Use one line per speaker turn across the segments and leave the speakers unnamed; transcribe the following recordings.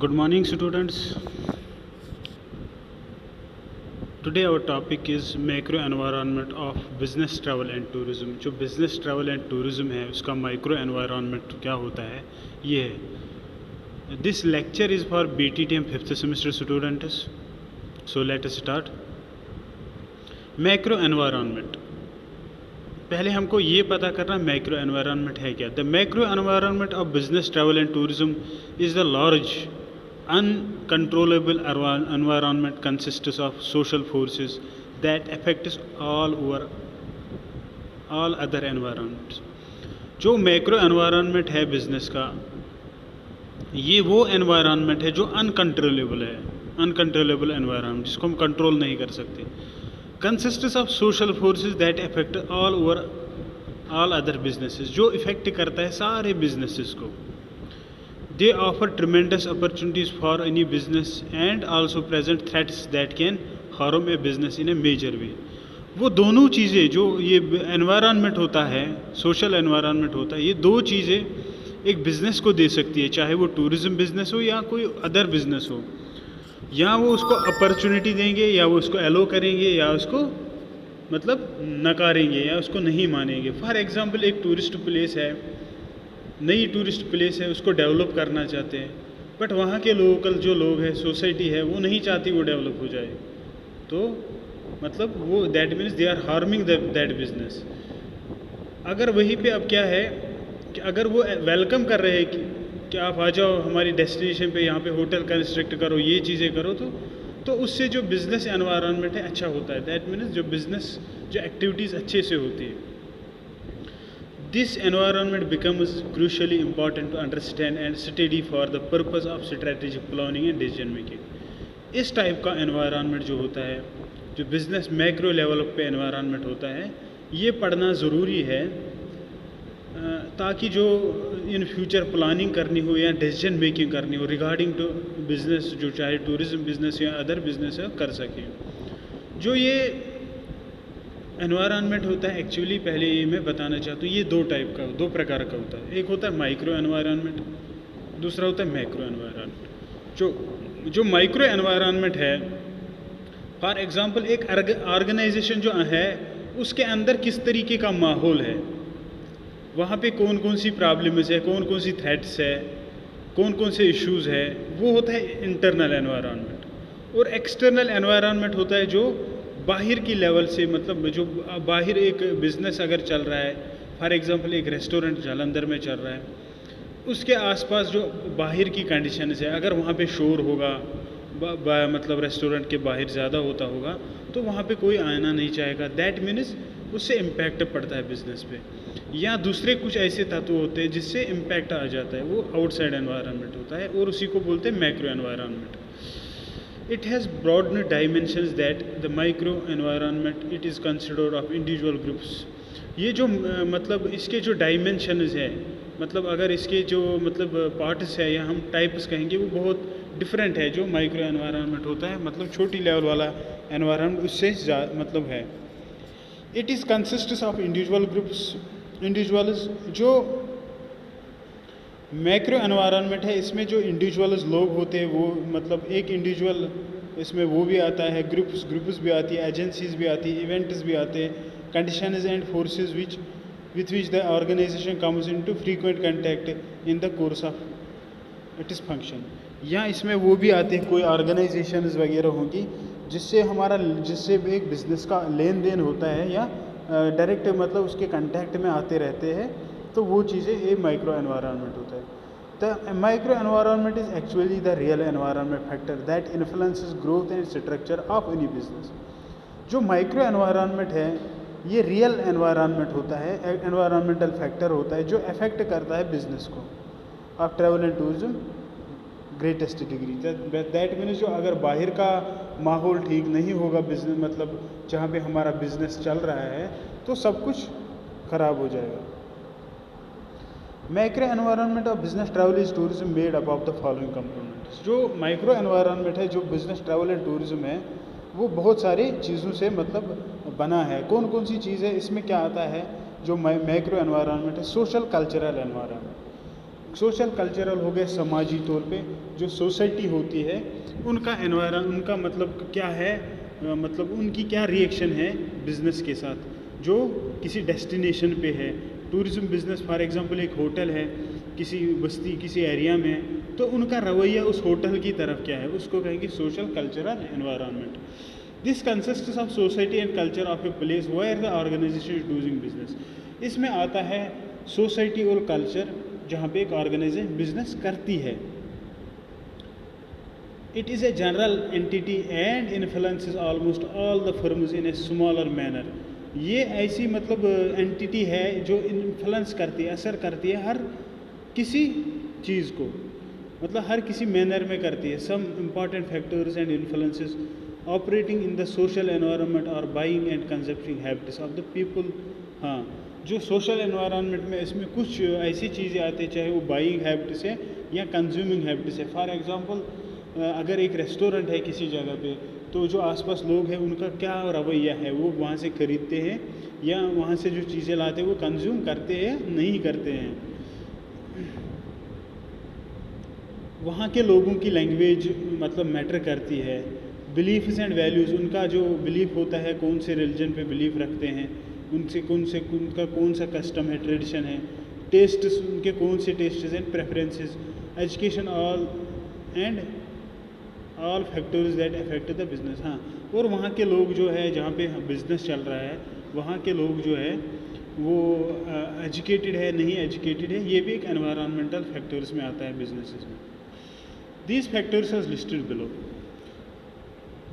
Good morning, students. Today our topic is macro environment of business travel and tourism. जो business travel and tourism है उसका micro environment क्या होता है ये है. This lecture is for BTTM 5th semester students. So let us start. Macro environment. पहले हमको ये पता करना मैक्रो एनवायरनमेंट है क्या. The macro environment of business travel and tourism is the large uncontrollable environment consists of social forces that affects all other environments. जो macro environment है business का, ये वो एनवायरनमेंट है जो अनकंट्रोलेबल है, अनकंट्रोलेबल एनवायरनमेंट जिसको हम कंट्रोल नहीं कर सकते. Consists of social forces that affect all other businesses, जो इफेक्ट करता है सारे बिजनेसेस को. They offer tremendous opportunities for any business and also present threats that can harm a business in a major way. वो दोनों चीज़ें जो ये एनवायरनमेंट होता है, सोशल एनवायरनमेंट होता है, ये दो चीज़ें एक बिज़नेस को दे सकती है, चाहे वो टूरिज़्म बिज़नेस हो या कोई अदर बिज़नेस हो. या वो उसको अपॉर्चुनिटी देंगे या वो उसको एलो करेंगे या उसको मतलब नकारेंगे या उसको नहीं मानेंगे. फॉर एग्ज़ाम्पल एक टूरिस्ट प्लेस है, नई टूरिस्ट प्लेस है, उसको डेवलप करना चाहते हैं, बट वहाँ के लोकल जो लोग हैं, सोसाइटी है, वो नहीं चाहती वो डेवलप हो जाए. तो मतलब वो that means they are harming that business. अगर वहीं पे अब क्या है कि अगर वो वेलकम कर रहे हैं कि आप आ जाओ हमारी डेस्टिनेशन पे, यहाँ पे होटल कंस्ट्रक्ट करो, ये चीज़ें करो, तो उससे जो बिज़नेस एनवायरनमेंट है अच्छा होता है. दैट मीन्स जो बिज़नेस जो एक्टिविटीज़ अच्छे से होती है. This environment becomes crucially important to understand and study for the purpose of strategic planning and decision making. इस टाइप का एनवायरनमेंट जो होता है, जो बिज़नेस मैक्रो लेवल पे एनवायरनमेंट होता है, ये पढ़ना ज़रूरी है ताकि जो इन फ्यूचर प्लानिंग करनी हो या डिसीजन मेकिंग करनी हो रिगार्डिंग टू बिज़नेस, जो चाहे टूरिज़्म बिज़नेस या अदर बिज़नेस है, कर सकें. जो ये एनवायरनमेंट होता है एक्चुअली पहले मैं बताना चाहता हूँ, ये दो प्रकार का होता है. एक होता है माइक्रो एनवायरनमेंट, दूसरा होता है मैक्रो एनवायरनमेंट. जो माइक्रो एनवायरनमेंट है, फॉर एग्जांपल एक ऑर्गेनाइजेशन जो है उसके अंदर किस तरीके का माहौल है, वहाँ पे कौन कौन सी प्रॉब्लम्स है, कौन कौन सी थ्रेट्स है, कौन कौन से इश्यूज़ है, वो होता है इंटरनल एनवायरनमेंट. और एक्सटर्नल एनवायरनमेंट होता है जो बाहर की लेवल से, मतलब जो बाहर एक बिज़नेस अगर चल रहा है, फॉर एग्ज़ाम्पल एक रेस्टोरेंट जालंधर में चल रहा है, उसके आसपास जो बाहर की कंडीशंस है, अगर वहाँ पे शोर होगा, मतलब रेस्टोरेंट के बाहर ज़्यादा होता होगा, तो वहाँ पे कोई आना नहीं चाहेगा. दैट मीन्स उससे इम्पैक्ट पड़ता है बिज़नेस पे. या दूसरे कुछ ऐसे तत्व होते हैं जिससे इम्पैक्ट आ जाता है, वो आउटसाइड एनवायरनमेंट होता है और उसी को बोलते हैं macro environment. It has broad dimensions that the micro environment it is considered of individual groups. ये जो मतलब इसके जो डायमेंशंस है, मतलब अगर इसके जो मतलब पार्ट्स है या हम टाइप्स कहेंगे, वो बहुत डिफरेंट है. जो माइक्रो एनवायरनमेंट होता है मतलब छोटी लेवल वाला एनवायरनमेंट उससे मतलब है. It is consists of individual groups, individuals. जो मैक्रो एनवायरनमेंट है इसमें जो इंडिविजुअल्स लोग होते हैं, वो मतलब एक इंडिविजुअल इसमें वो भी आता है, ग्रुप्स भी आती है, एजेंसीज भी आती है, इवेंट्स भी आते हैं, conditions and forces with which the organisation comes into frequent contact in the course of it is function. यहाँ इसमें वो भी आते हैं, कोई ऑर्गेनाइजेशंस वगैरह होंगी जिससे एक बिज़नेस का लेन देन होता है या डायरेक्ट मतलब उसके कांटेक्ट में आते रहते हैं. तो वो चीज़ें ये माइक्रो एनवायरनमेंट होता है. The micro environment is actually the real environment factor that influences growth and structure of any business. जो माइक्रो एनवायरनमेंट है ये रियल एनवायरनमेंट होता है, एनवायरनमेंटल फैक्टर होता है जो अफेक्ट करता है बिजनेस को of travel and tourism greatest degree. That means जो अगर बाहर का माहौल ठीक नहीं होगा बिजनेस, मतलब जहाँ पे हमारा बिजनेस चल रहा है, तो सब कुछ ख़राब हो जाएगा. Macro environment of business travel is tourism made up of the following components. जो माइक्रो एनवायरनमेंट है जो बिजनेस ट्रैवल एंड टूरिज्म है, वो बहुत सारी चीज़ों से मतलब बना है. कौन कौन सी चीज़ है इसमें क्या आता है जो मैक्रो एनवायरनमेंट है? Social cultural environment. Social cultural हो गए समाजी तौर पे जो सोसाइटी होती है उनका एनवायरन, उनका मतलब क्या है, मतलब उनकी क्या रिएक्शन है बिज़नेस के साथ जो किसी डेस्टिनेशन पे है। टूरिज़्म बिज़नेस फॉर एग्जांपल एक होटल है किसी बस्ती किसी एरिया में, तो उनका रवैया उस होटल की तरफ क्या है, उसको कहेंगे social cultural environment. This consists of society and culture of a place where the organisation is doing business. इसमें आता है सोसाइटी और कल्चर जहाँ पे एक ऑर्गेनाइजेशन बिजनेस करती है। It is a general entity and influences almost all the firms in a smaller manner. ये ऐसी मतलब एंटिटी है जो इन्फ्लुएंस करती है, असर करती है हर किसी चीज़ को, मतलब हर किसी मैनर में करती है। Some important factors and influences operating in the social environment और buying and consuming habits of the people. हाँ, जो सोशल एनवायरनमेंट में इसमें कुछ ऐसी चीज़ें आती हैं चाहे वो बाइंग हैबिट्स है या कंज्यूमिंग हैबिट्स है। फॉर एग्जांपल अगर एक रेस्टोरेंट है किसी जगह पे, तो जो आसपास लोग हैं उनका क्या रवैया है, वो वहाँ से ख़रीदते हैं या वहाँ से जो चीज़ें लाते हैं वो कंज्यूम करते हैं नहीं करते हैं। वहाँ के लोगों की लैंग्वेज मतलब मैटर करती है। बिलीफ्स एंड वैल्यूज़, उनका जो बिलीफ होता है, कौन से रिलीजन पे बिलीफ रखते हैं, उनका कौन सा कस्टम है, ट्रेडिशन है। टेस्ट्स, उनके कौन से tests and preferences. Education all factors that affect the business. हाँ, और वहाँ के लोग जो है जहाँ पे बिजनेस चल रहा है, वहाँ के लोग जो है वो एजुकेटेड है नहीं एजुकेटेड है, ये भी एक एनवायरमेंटल फैक्टर्स में आता है बिजनेसेस में। These factors are listed below.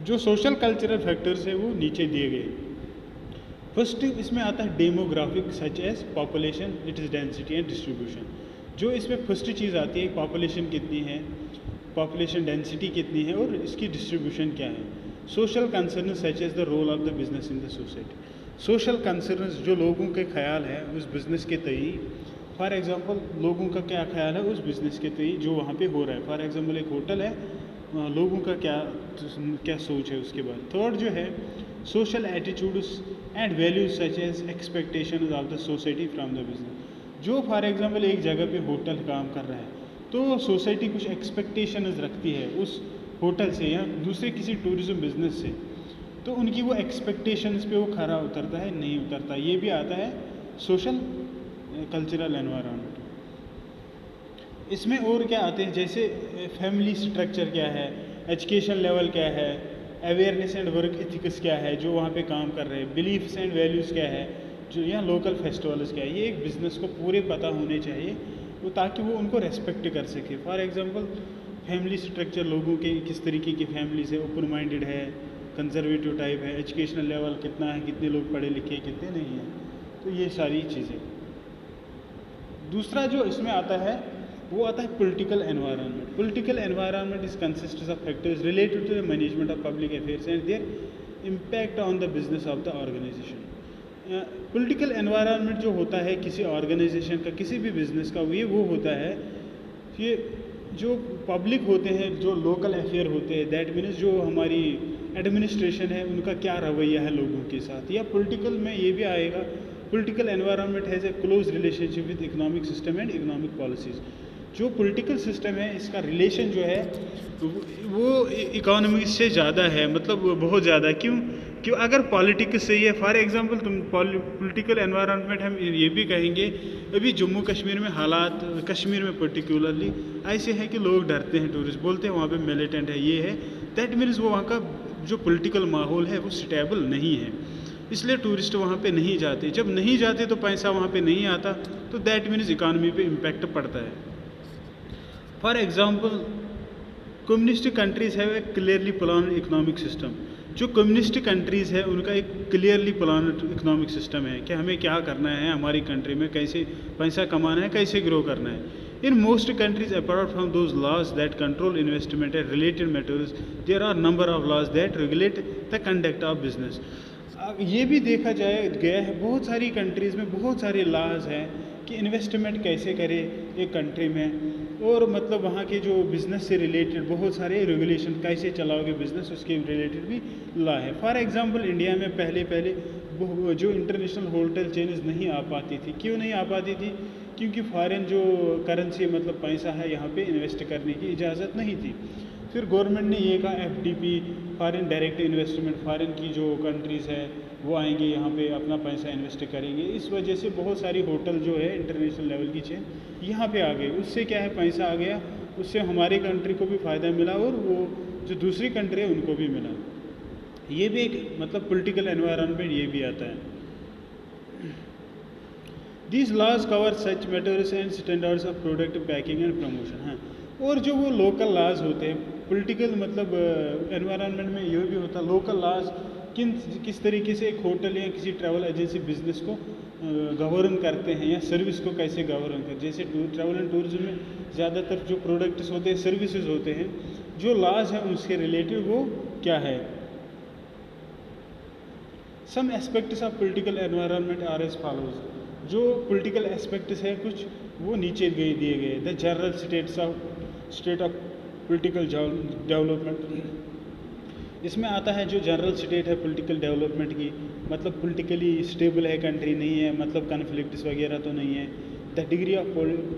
जो सोशल कल्चरल फैक्टर्स है वो नीचे दिए गए। फर्स्ट इसमें आता है demographic such as population, it is density and distribution. जो इसमें फर्स्ट चीज़ आती है पॉपुलेशन कितनी है, पॉपुलेशन डेंसिटी कितनी है और इसकी डिस्ट्रीब्यूशन क्या है। Social concern such as the role of the business in the society. Social concern जो लोगों के ख्याल है उस बिज़नेस के तई, फॉर एग्जांपल लोगों का क्या ख्याल है उस बिज़नेस के तई जो वहाँ पे हो रहा है। फॉर एग्जांपल एक होटल है, लोगों का क्या सोच है उसके बाद। थर्ड जो है social attitudes and values such as expectation of the society from the business. जो फॉर एग्जांपल एक जगह पे होटल काम कर रहा है तो सोसाइटी कुछ एक्सपेक्टेशंस रखती है उस होटल से या दूसरे किसी टूरिज़्म बिजनेस से, तो उनकी वो एक्सपेक्टेशंस पे वो खरा उतरता है नहीं उतरता। ये भी आता है सोशल कल्चरल एनवायरनमेंट। इसमें और क्या आते हैं जैसे फैमिली स्ट्रक्चर क्या है, एजुकेशन लेवल क्या है, अवेयरनेस एंड वर्क एथिक्स क्या है जो वहाँ पे काम कर रहे हैं, बिलीफ्स एंड वैल्यूज़ क्या है, जो यहाँ लोकल फेस्टिवल्स क्या है। ये एक बिज़नेस को पूरे पता होने चाहिए वो, ताकि वो उनको रेस्पेक्ट कर सके। फॉर एग्जांपल फैमिली स्ट्रक्चर, लोगों के किस तरीके की फैमिली से, ओपन माइंडेड है, कंजर्वेटिव टाइप है, एजुकेशनल लेवल कितना है, कितने लोग पढ़े लिखे कितने नहीं हैं, तो ये सारी चीज़ें। दूसरा जो इसमें आता है वो आता है political environment. Political environment is consists of factors related to the management of public affairs and their impact on the business of the organisation. Political environment जो होता है किसी ऑर्गेनाइजेशन का, किसी भी बिजनेस का, वो होता है कि जो पब्लिक होते हैं, जो लोकल अफेयर होते हैं, दैट मीन्स जो हमारी एडमिनिस्ट्रेशन है उनका क्या रवैया है लोगों के साथ। या पॉलिटिकल में ये भी आएगा, political environment has a close relationship with economic system and economic policies. जो पॉलिटिकल सिस्टम है इसका रिलेशन जो है वो इकोनॉमी से ज़्यादा है, मतलब बहुत ज़्यादा। क्यों अगर पॉलिटिक्स सही है, फॉर एग्जांपल तुम पॉलिटिकल एनवायरनमेंट हम ये भी कहेंगे, अभी जम्मू कश्मीर में हालात, कश्मीर में पर्टिकुलरली ऐसे हैं कि लोग डरते हैं, टूरिस्ट बोलते हैं वहाँ पे मिलिटेंट है, ये है, दैट मीन्स वो वहाँ का जो पॉलिटिकल माहौल है वो स्टेबल नहीं है, इसलिए टूरिस्ट वहाँ पे नहीं जाते। जब नहीं जाते तो पैसा वहाँ पे नहीं आता, तो दैट मीन्स इकानमी पे इम्पैक्ट पड़ता है। फॉर एग्जांपल कम्युनिस्ट कंट्रीज़ है क्लियरली प्लान इकोनॉमिक सिस्टम। जो कम्युनिस्ट कंट्रीज़ है उनका एक क्लियरली प्लान इकोनॉमिक सिस्टम है कि हमें क्या करना है, हमारी कंट्री में कैसे पैसा कमाना है, कैसे ग्रो करना है। In most countries, apart from those laws that control investment and related matters, there are number of laws that regulate the conduct of business. ये भी देखा गया है बहुत सारी कंट्रीज़ में बहुत सारे लॉज हैं कि इन्वेस्टमेंट कैसे करे एक कंट्री में, और मतलब वहाँ के जो बिज़नेस से रिलेटेड बहुत सारे रेगुलेशन, कैसे चलाओगे बिज़नेस उसके रिलेटेड भी लॉ है। फॉर एग्जांपल इंडिया में पहले जो इंटरनेशनल होटल चेन्स नहीं आ पाती थी, क्यों नहीं आ पाती थी? क्योंकि फ़ॉरेन जो करेंसी मतलब पैसा है यहाँ पे इन्वेस्ट करने की इजाज़त नहीं थी। फिर गवर्नमेंट ने ये कहा FDP, foreign direct investment, foreign की जो कंट्रीज़ है वो आएंगे यहाँ पे अपना पैसा इन्वेस्ट करेंगे। इस वजह से बहुत सारी होटल जो है इंटरनेशनल लेवल की चेन यहाँ पे आ गई। उससे क्या है, पैसा आ गया, उससे हमारी कंट्री को भी फ़ायदा मिला और वो जो दूसरी कंट्री है उनको भी मिला। ये भी एक मतलब पॉलिटिकल एनवायरनमेंट ये भी आता है। These laws cover such matters and standards of product packing and promotion. हाँ, और जो वो लोकल लाज होते हैं पॉलिटिकल मतलब एनवायरनमेंट में ये भी होता है, लोकल लाज किस तरीके से एक होटल या किसी ट्रैवल एजेंसी बिजनेस को गवर्न करते हैं या सर्विस को कैसे गवर्न करते हैं। जैसे ट्रैवल एंड टूरिज्म में ज़्यादातर जो प्रोडक्ट्स होते हैं, सर्विसेज होते हैं, जो लाज हैं उसके रिलेटेड वो क्या है। Some aspects of political environment are as follows. जो पॉलिटिकल एस्पेक्ट्स हैं कुछ वो नीचे दिए गए। The general state of political development. इसमें आता है जो जनरल स्टेट है पॉलिटिकल डेवलपमेंट की, मतलब पॉलिटिकली स्टेबल है कंट्री, नहीं है मतलब कन्फ्लिक्ट्स वगैरह तो नहीं है। The degree of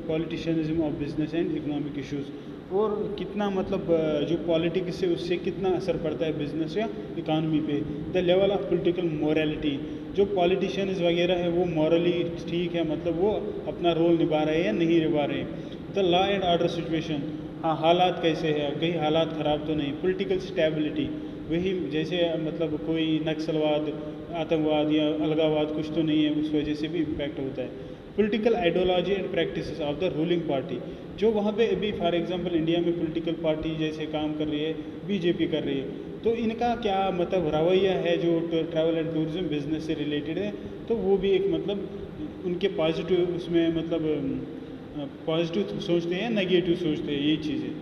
politicianism of business and economic issues, और कितना मतलब जो पॉलिटिक्स है उससे कितना असर पड़ता है बिजनेस या इकानमी पे। The level of political morality, जो पॉलिटिशियंस वगैरह है वो मॉरली ठीक है, मतलब वो अपना रोल निभा रहे हैं या नहीं निभा रहे हैं। The law and order situation, हाँ हालात कैसे है, कहीं हालात ख़राब तो नहीं। पॉलिटिकल स्टेबिलिटी, वही जैसे मतलब कोई नक्सलवाद, आतंकवाद या अलगावाद कुछ तो नहीं है, उस वजह से भी इम्पैक्ट होता है। Political ideology and practices of the ruling party, जो वहाँ पे अभी फॉर एग्जांपल इंडिया में पॉलिटिकल पार्टी जैसे काम कर रही है, बीजेपी कर रही है, तो इनका क्या मतलब रवैया है जो ट्रैवल एंड टूरिज्म बिजनेस से रिलेटेड है, तो वो भी एक मतलब उनके पॉजिटिव उसमें मतलब पॉजिटिव सोचते हैं, नेगेटिव सोचते हैं, ये चीज़ें।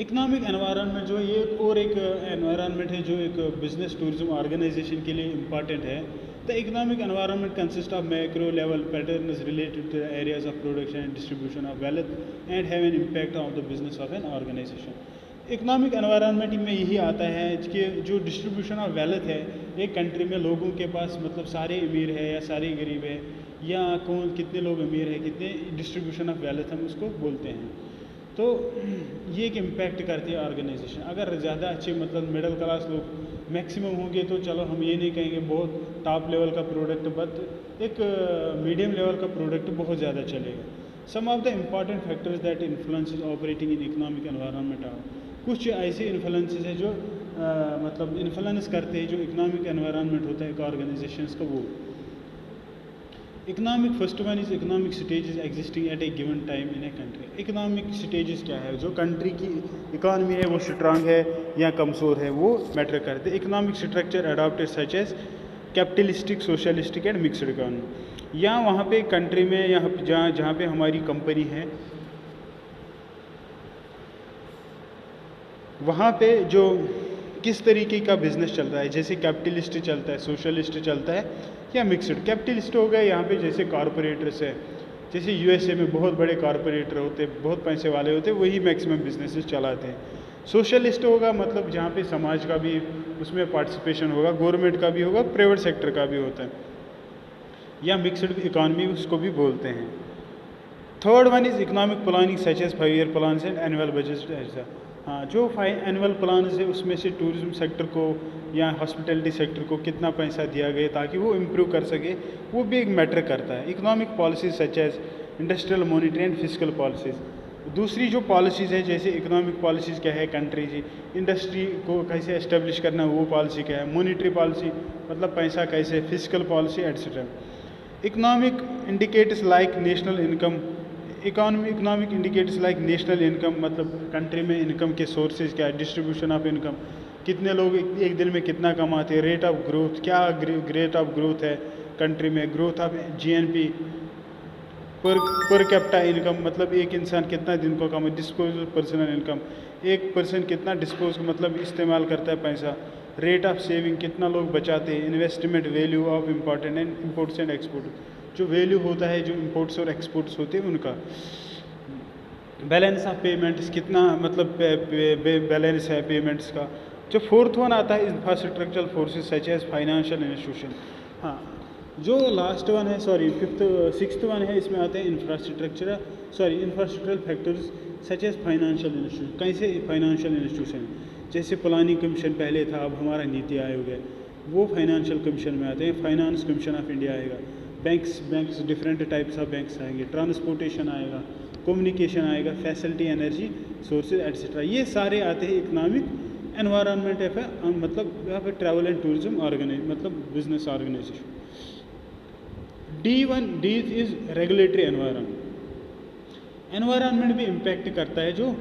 इकोनॉमिक एनवायरनमेंट जो ये और एक एनवायरनमेंट है जो एक बिजनेस टूरिज्म ऑर्गेनाइजेशन के लिए इम्पॉर्टेंट है। The economic environment consist of macro level patterns related to areas of production and distribution of wealth and have an impact on the business of an organisation. Economic environment में यही आता है कि जो distribution of wealth है एक country में, लोगों के पास मतलब सारे अमीर है या सारे गरीब है, या कौन कितने लोग अमीर है, कितने डिस्ट्रीब्यूशन ऑफ वेल्थ हम उसको बोलते हैं। तो ये एक इम्पैक्ट करती है ऑर्गेनाइजेशन। अगर ज़्यादा अच्छे मतलब मिडिल क्लास लोग मैक्सिमम होंगे तो चलो हम ये नहीं कहेंगे बहुत टॉप लेवल का प्रोडक्ट, बट एक मीडियम लेवल का प्रोडक्ट बहुत ज़्यादा चलेगा। Some of the important factors that influences operating in economic environment are, कुछ ऐसे इन्फ्लुएंसेस है जो मतलब इन्फ्लुएंस करते हैं जो इकोनॉमिक एनवायरनमेंट होता है एक ऑर्गेनाइजेशंस का। वो economic first one is economic stages existing at a given time in a country. Economic stages क्या है, जो कंट्री की इकॉनमी है वो स्ट्रांग है या कमज़ोर है, वो मैटर करते हैं। Economic structure adopted such as capitalistic, socialistic and mixed economy. या वहाँ पे कंट्री में यहाँ जहाँ पे हमारी कंपनी है वहाँ पे जो किस तरीके का बिजनेस चल रहा है, जैसे कैपिटलिस्ट चलता है, सोशलिस्ट चलता है या मिक्सड। कैपिटलिस्ट हो गए यहाँ पे जैसे कॉरपोरेटर्स है, जैसे यूएसए में बहुत बड़े कॉरपोरेटर होते हैं, बहुत पैसे वाले होते हैं, वही मैक्सिमम बिजनेसेस चलाते हैं। सोशलिस्ट होगा मतलब जहाँ पे समाज का भी उसमें पार्टिसिपेशन होगा, गवर्नमेंट का भी होगा, प्राइवेट सेक्टर का भी होता है, या मिक्सड इकॉनमी उसको भी बोलते हैं। Third one is economic planning such as 5 year plan and annual budget ऐसा। हाँ, जो एनुअल प्लान है उसमें से टूरिज्म सेक्टर को या हॉस्पिटलिटी सेक्टर को कितना पैसा दिया गया ताकि वो इम्प्रूव कर सके, वो भी एक मैटर करता है। Economic policies such as industrial, monetary and physical policies. दूसरी जो पॉलिसीज़ है जैसे इकोनॉमिक पॉलिसीज़ क्या है, कंट्री की इंडस्ट्री को कैसे एस्टेब्लिश करना वो पॉलिसी क्या है, मॉनिटरी पॉलिसी मतलब पैसा कैसे, physical policy etcetera. Economic indicators like national income, economic indicators like national income मतलब कंट्री में इनकम के सोर्सेज क्या है, डिस्ट्रीब्यूशन ऑफ इनकम, कितने लोग एक दिन में कितना कमाते हैं, रेट ऑफ ग्रोथ क्या रेट ऑफ ग्रोथ है कंट्री में, growth of GNP, per capita income मतलब एक इंसान कितना दिन को कमा, डिस्पोजल पर्सनल इनकम, एक पर्सन कितना डिस्पोज मतलब इस्तेमाल करता है पैसा, रेट ऑफ सेविंग कितना लोग बचाते हैं, investment, value of important and imports and export, जो वैल्यू होता है जो इंपोर्ट्स और एक्सपोर्ट्स होते हैं उनका। बैलेंस ऑफ पेमेंट्स कितना मतलब बैलेंस है पेमेंट्स का। जो फोर्थ वन आता है infrastructural forces such as financial institution. हाँ, जो लास्ट वन है, सॉरी फिफ्थ सिक्स्थ वन है, इसमें आते हैं infrastructural factors such as financial institution. कैसे फाइनेंशियल इंस्टीट्यूशन, जैसे प्लानिंग कमीशन पहले था, अब हमारा नीति आयोग है, वो फाइनेंशियल कमीशन में आते हैं। फाइनेंस कमीशन ऑफ इंडिया आएगा, banks different types of banks आएंगे, ट्रांसपोर्टेशन आएगा, कम्युनिकेशन आएगा, फैसिलिटी, एनर्जी सोर्सेज एट्सेट्रा, ये सारे आते हैं इकोनॉमिक एनवायरनमेंट है, मतलब यहाँ पे ट्रैवल एंड टूरिज्म मतलब business organisation. D is regulatory environment. Environment भी इम्पैक्ट करता है जो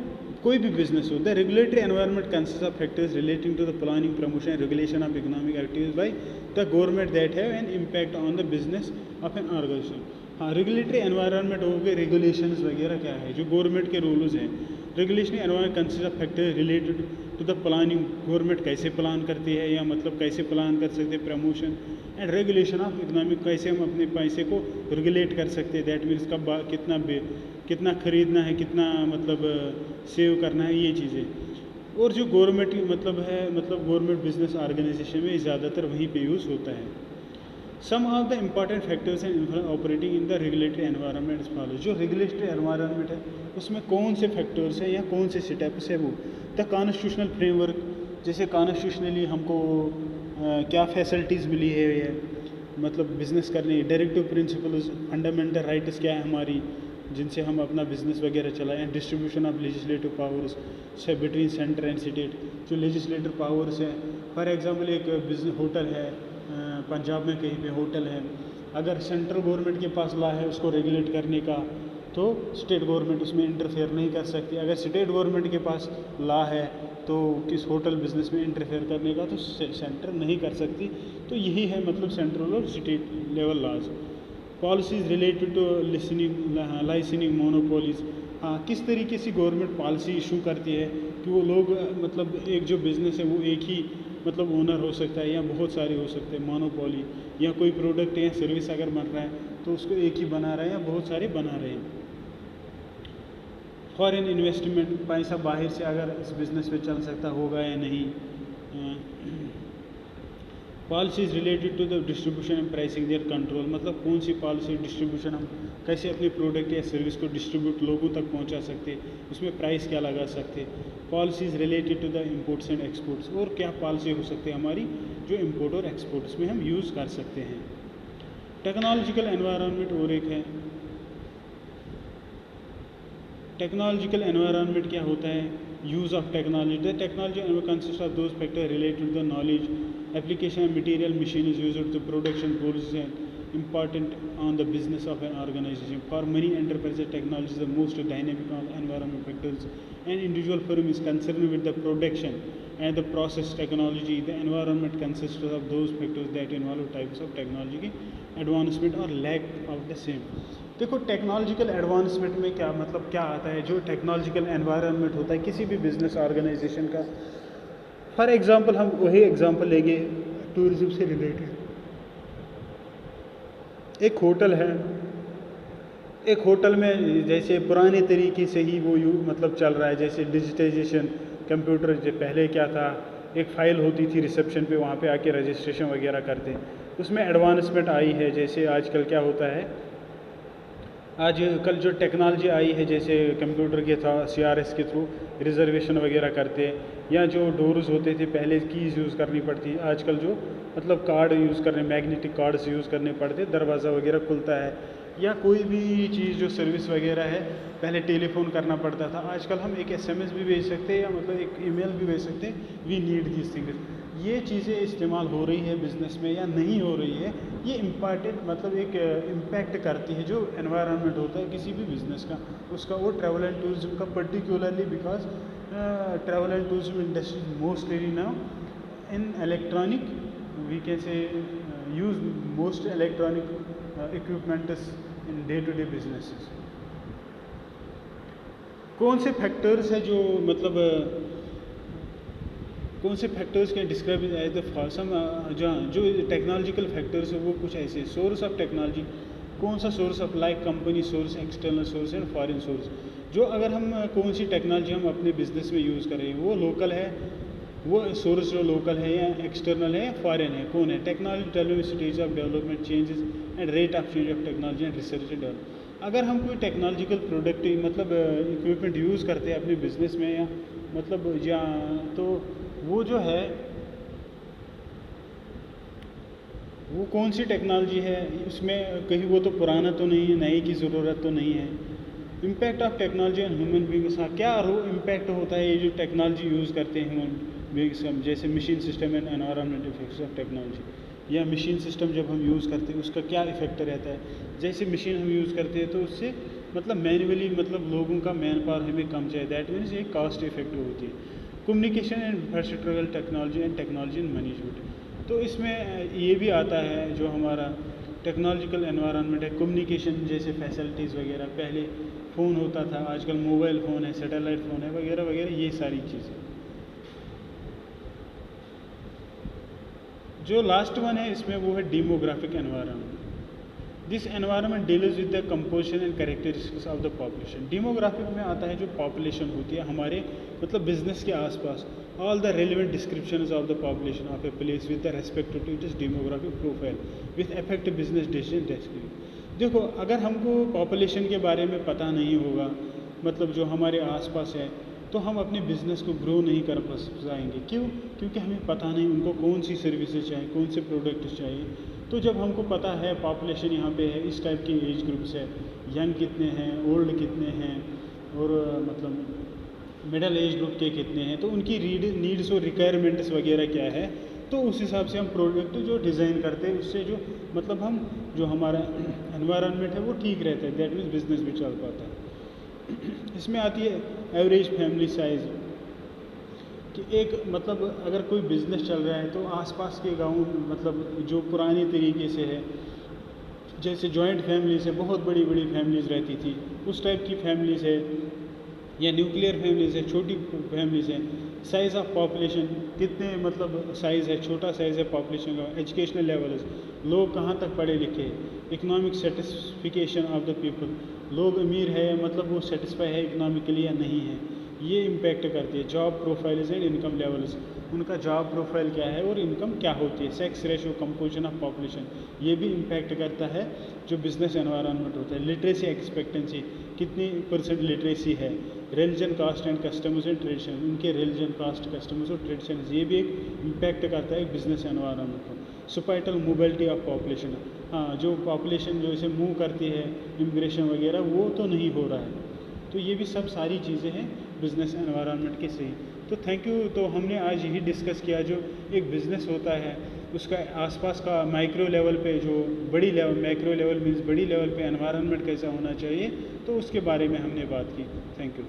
कोई भी बिजनेस हो। The regulatory environment consist of factors relating to the planning, promotion, regulation of economic activities by the government that have an impact on the business of an organisation. हाँ, regulatory environment हो गए, regulations वगैरह क्या है, जो government के rules हैं। Regulationary environment consist of factors related to the planning, government कैसे प्लान करती है, या मतलब कैसे प्लान कर सकते हैं, promotion and regulation of economic, कैसे हम अपने पैसे को रेगुलेट कर सकते हैं, दैट मीन्स कब कितना खरीदना है, कितना मतलब सेव करना है, ये चीज़ें। और जो गवर्नमेंट मतलब गवर्नमेंट बिजनेस ऑर्गेनाइजेशन में ज़्यादातर वहीं पे यूज़ होता है। Some of the important factors and operating in the regulatory environment follow. जो रेगुलेटरी एनवायरनमेंट है उसमें कौन से फैक्टर्स हैं या कौन से स्टेप्स है वो। द कॉन्स्टिट्यूशनल फ्रेमवर्क, जैसे कॉन्स्टिट्यूशनली हमको क्या फैसिलिटीज़ मिली है, मतलब बिज़नेस करने, डायरेक्टिव प्रिंसिपल्स, फंडामेंटल राइट्स क्या है हमारी, जिनसे हम अपना बिजनेस वगैरह चलाएं। डिस्ट्रीब्यूशन ऑफ लेजिस्लेटिव पावर्स से बिटवीन सेंटर एंड स्टेट, जो लेजिस्लेटिव पावर्स है, फॉर एग्जांपल एक बिजनेस होटल है, पंजाब में कहीं पे होटल है, अगर सेंट्रल गवर्नमेंट के पास लॉ है उसको रेगुलेट करने का, तो स्टेट गवर्नमेंट उसमें इंटरफेयर नहीं कर सकती। अगर स्टेट गवर्नमेंट के पास लॉ है तो किस होटल बिजनेस में इंटरफेयर करने का तो सेंटर नहीं कर सकती। तो यही है मतलब सेंट्रल और state level laws. Policies related to licensing monopolies, हाँ किस तरीके से गवर्नमेंट पॉलिसी इशू करती है कि वो लोग मतलब एक जो बिज़नेस है वो एक ही मतलब ओनर हो सकता है या बहुत सारे हो सकते हैं, मोनोपोली, या कोई प्रोडक्ट या सर्विस अगर बन रहा है तो उसको एक ही बना रहे हैं या बहुत सारे बना रहे हैं। फॉरेन इन्वेस्टमेंट, पैसा बाहर से अगर इस बिज़नेस में चल सकता होगा या नहीं। Policies related to the distribution and pricing their control, मतलब कौन सी पॉलिसी डिस्ट्रीब्यूशन, हम कैसे अपने प्रोडक्ट या सर्विस को डिस्ट्रीब्यूट लोगों तक पहुंचा सकते, उसमें प्राइस क्या लगा सकते। Policies related to the imports and exports, और क्या पॉलिसी हो सकती है हमारी जो इंपोर्ट और एक्सपोर्ट्स में हम यूज़ कर सकते हैं। टेक्नोलॉजिकल एनवायरनमेंट और एक है। टेक्नोलॉजिकल एनवायरनमेंट क्या होता है, use of technology. The technology consist of those factor related to the knowledge, application of material machine is used to production goals and important on the business of an organization. For many enterprises, technology is the most dynamic of environment factors. An individual firm is concerned with the production and the process technology. The environment consists of those factors that involve types of technology advancement or lack of the same. देखो technological advancement में क्या मतलब क्या आता है, जो technological environment होता है किसी भी बिजनेस ऑर्गेनाइजेशन का। फॉर एग्जांपल हम वही एग्जांपल लेंगे टूरिज्म से रिलेटेड। एक होटल है, एक होटल में जैसे पुराने तरीके से ही वो मतलब चल रहा है, जैसे डिजिटाइजेशन, कंप्यूटर। जो पहले क्या था, एक फ़ाइल होती थी रिसेप्शन पे, वहाँ पे आके रजिस्ट्रेशन वगैरह करते, उसमें एडवांसमेंट आई है। जैसे आजकल क्या होता है, आजकल जो टेक्नोलॉजी आई है, जैसे कंप्यूटर के था CRS के थ्रू रिजर्वेशन वगैरह करते, या जो डोर्स होते थे पहले कीज़ यूज़ करनी पड़ती, आजकल जो मतलब कार्ड यूज़ करने, मैग्नेटिक कार्ड्स यूज़ करने पड़ते, दरवाज़ा वगैरह खुलता है। या कोई भी चीज़ जो सर्विस वगैरह है पहले टेलीफोन करना पड़ता था, आजकल हम एक SMS भी भेज सकते हैं या मतलब एक ईमेल भी भेज सकते हैं। We need this things. ये चीज़ें इस्तेमाल हो रही है बिज़नेस में या नहीं हो रही है, ये इम्पॉर्टेंट मतलब एक इम्पैक्ट करती है जो एनवायरनमेंट होता है किसी भी बिज़नेस का, उसका। वो ट्रैवल एंड टूरिज्म का particularly, because travel and tourism industry mostly now in electronic, we can say use most electronic equipments in day to day businesses. कौन से फैक्टर्स है जो मतलब कौन से फैक्टर्स के डिस्क्राइब एज द फॉसम, जो टेक्नोलॉजिकल फैक्टर्स है वो कुछ ऐसे। सोर्स ऑफ टेक्नोलॉजी, कौन सा source of, like company source, external source and foreign source. जो अगर हम कौन सी टेक्नोलॉजी हम अपने बिजनेस में यूज़ करें, वो लोकल है वो सोर्स जो लोकल है या एक्सटर्नल है या फॉरेन है, कौन है? Technology development, stage of development, changes and rate of change of technology and research and develop. अगर हम कोई टेक्नोलॉजिकल प्रोडक्ट मतलब इक्विपमेंट यूज़ करते हैं अपने बिजनेस में या मतलब या तो वो जो है वो कौन सी टेक्नोलॉजी है, उसमें कहीं वो तो पुराना तो नहीं है, नए की ज़रूरत तो नहीं है। Impact of technology and human beings, हाँ क्या इम्पैक्ट होता है ये जो टेक्नोलॉजी यूज़ करते हैं ह्यूमन बींग्स का, जैसे machine system and environment effects of technology, या मशीन सिस्टम जब हम यूज़ करते हैं उसका क्या इफेक्ट रहता है। जैसे मशीन हम यूज़ करते हैं तो उससे मतलब मैनुअली मतलब लोगों का मैन पावर हमें कम चाहिए, दैट मीन्स एक कॉस्ट इफेक्टिव होती है। Communication and infrastructural technology and technology and management, तो इसमें ये भी आता है जो हमारा टेक्नोलॉजिकल एनवायरनमेंट है। कम्युनिकेशन जैसे फैसिलिटीज़ वगैरह, पहले फ़ोन होता था, आजकल मोबाइल फ़ोन है, सैटेलाइट फ़ोन है वगैरह वगैरह, ये सारी चीज़ें। जो लास्ट वन है इसमें वो है demographic environment. This environment deals with the composition and characteristics of the population. Demographic में आता है जो पॉपुलेशन होती है हमारे मतलब बिजनेस के आसपास, all the relevant descriptions of the population of a place with the respect to its demographic profile with effect business decision technique. देखो अगर हमको पॉपुलेशन के बारे में पता नहीं होगा मतलब जो हमारे आसपास है, तो हम अपने बिज़नेस को ग्रो नहीं कर पाएंगे। क्यों? क्योंकि हमें पता नहीं उनको कौन सी सर्विसेज चाहिए, कौन से प्रोडक्ट्स चाहिए। तो जब हमको पता है पॉपुलेशन यहाँ पे है, इस टाइप के एज ग्रुप्स है, यंग कितने हैं, ओल्ड कितने हैं और मतलब मिडल एज ग्रुप के कितने हैं, तो उनकी नीड्स और रिक्वायरमेंट्स वगैरह क्या है, तो उस हिसाब से हम प्रोडक्ट जो डिज़ाइन करते हैं उससे जो मतलब हम जो हमारा एनवायरनमेंट है वो ठीक रहता है, दैट मीन्स बिजनेस भी चल पाता है। इसमें आती है एवरेज फैमिली साइज़, कि एक मतलब अगर कोई बिज़नेस चल रहा है तो आसपास के गांव मतलब जो पुराने तरीके से है, जैसे जॉइंट फैमिलीज है, बहुत बड़ी बड़ी फैमिलीज़ रहती थी, उस टाइप की फैमिलीज़ है, या न्यूक्लियर फैमिलीज़ है, छोटी फैमिलीज़ हैं। साइज़ ऑफ पॉपुलेशन कितने मतलब साइज़ है, छोटा साइज़ है पॉपुलेशन का। एजुकेशनल लेवल, लोग कहाँ तक पढ़े लिखे हैं। Economic satisfaction of the people, लोग अमीर है मतलब वो सेटिस्फाई है इकोनॉमिकली या नहीं है, ये इम्पैक्ट करती है। Job profiles and income levels, उनका जॉब प्रोफाइल क्या है और इनकम क्या होती है। Sex ratio, composition of population, ये भी इम्पैक्ट करता है जो बिजनेस एनवायरनमेंट होता है। लिटरेसी एक्सपेक्टेंसी, कितनी परसेंट लिटरेसी है। Religion, caste and customs and tradition, उनके रिलीजन, कास्ट, कस्टम्स और ट्रेडिशन, ये भी एक इम्पैक्ट करता है बिजनेस एनवायरनमेंट को। सोसाइटल मोबिलिटी ऑफ पॉपुलेशन, हाँ जो पॉपुलेशन जो इसे मूव करती है, इमिग्रेशन वगैरह, वो तो नहीं हो रहा है। तो ये भी सब सारी चीज़ें हैं बिज़नेस एनवायरनमेंट के सही। तो थैंक यू। तो हमने आज यही डिस्कस किया जो एक बिज़नेस होता है उसका आसपास का माइक्रो लेवल पे, जो बड़ी लेवल, मैक्रो लेवल मीन्स बड़ी लेवल पे एनवायरनमेंट कैसा होना चाहिए, तो उसके बारे में हमने बात की। Thank you.